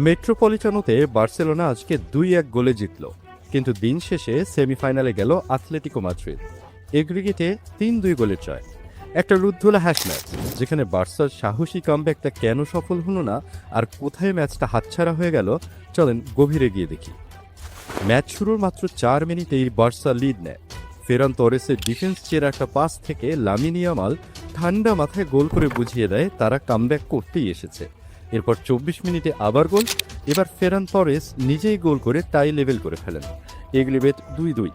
মেট্রোপলিটানোতে Barcelona আজকে ২-১ গোলে জিতল, কিন্তু দিন শেষে সেমিফাইনালে গেল আতলেতিকো মাদ্রিদ। এগ্রিগেটে ৩-২ গোলের জয়। একটা রুদ্ধোলা হ্যাশ ম্যাচ, যেখানে বার্সার সাহসী কামব্যাকটা কেন সফল হলো না আর কোথায় ম্যাচটা হাতছাড়া হয়ে গেল, চলেন গভীরে গিয়ে দেখি। ম্যাচ শুরুর মাত্র ৪ মিনিটেই বার্সা লিড নেয়। ফেরান তোরেসের ডিফেন্স চেরা একটা পাস থেকে লামিন ইয়ামাল ঠান্ডা মাথায় গোল করে বুঝিয়ে দেয় তারা কামব্যাক করতেই এসেছে। এরপর ২৪ মিনিটে আবার গোল। এবার ফেরান তোরেস নিজেই গোল করে টাই লেভেল করে ফেলেন। এগ্লিবেট ২-২।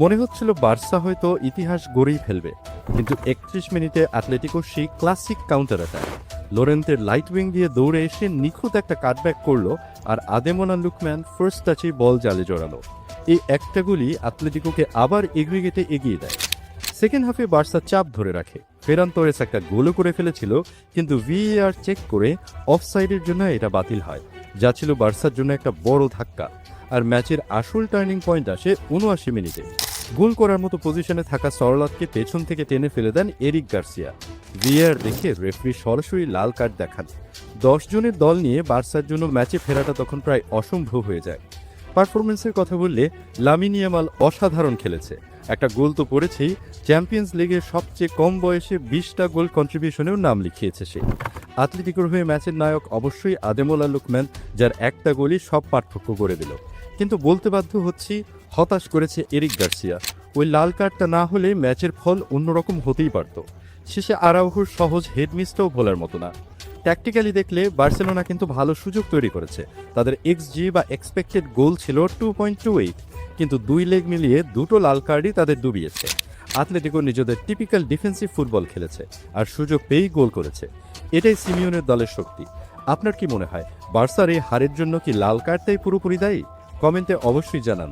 মনে হচ্ছিল বার্সা হয়তো ইতিহাস গড়েই ফেলবে, কিন্তু ৩১ মিনিটে আতলেতিকো সেই ক্লাসিক কাউন্টার অ্যাটাক। লোরেন্তের লাইট উইং দিয়ে দৌড়ে এসে নিখুঁত একটা কাটব্যাক করলো, আর আদেমোনা লুকম্যান ফার্স্ট টাচেই বল জালে জড়ালো। এই একটা গোলই আতলেতিকোকে আবার এগ্রিগেটে এগিয়ে দেয়। সেকেন্ড হাফে বার্সা চাপ ধরে রাখে। ফেরান তোরেস একটা গোলও করে ফেলেছিল, কিন্তু ভিএআর চেক করে অফসাইডের জন্য এটা বাতিল হয়, যা ছিল বার্সার জন্য একটা বড় ধাক্কা। আর ম্যাচের আসল টার্নিং পয়েন্ট আসে ৭৯ মিনিটে। গোল করার মতো পজিশনে থাকা সরলাতকে পেছন থেকে টেনে ফেলে দেন এরিক গার্সিয়া। ভিএআর দেখে রেফারি সরাসরি লাল কার্ড দেখান। ১০ জনের দল নিয়ে বার্সার জন্য ম্যাচে ফেরাটা তখন প্রায় অসম্ভব হয়ে যায়। পারফরমেন্সের কথা বললে লামিন ইয়ামাল অসাধারণ খেলেছে। একটা গোল তো করেছেই, চ্যাম্পিয়ন্স লিগের সবচেয়ে কম বয়সে ২০টা গোল কন্ট্রিবিউশনেও নাম লিখিয়েছে সে। আতলেতিকোর হয়ে ম্যাচের নায়ক অবশ্যই আদেমোলা লুকম্যান, যার একটা গোলই সব পার্থক্য করে দিল। কিন্তু বলতে বাধ্য হচ্ছি, হতাশ করেছে এরিক গার্সিয়া। ওই লাল কার্ডটা না হলে ম্যাচের ফল অন্যরকম হতেই পারত। শেষে আরাউহোর সহজ হেডমিসটাও ভোলার মতো না। ট্যাকটিক্যালি দেখলে বার্সেলোনা কিন্তু ভালো সুযোগ তৈরি করেছে। তাদের এক্সজি বা এক্সপেক্টেড গোল ছিল 2.28, কিন্তু দুই লেগ মিলিয়ে দুটো লাল কার্ডই তাদের ডুবিয়েছে। আতলেতিকো নিজেদের টিপিক্যাল ডিফেন্সিভ ফুটবল খেলেছে আর সুযোগ পেয়েই গোল করেছে। এটাই সিমিওনের দলের শক্তি। আপনার কি মনে হয়, বার্সার এই হারের জন্য কি লাল কার্ডটাই পুরোপুরি দায়ী? কমেন্টে অবশ্যই জানান।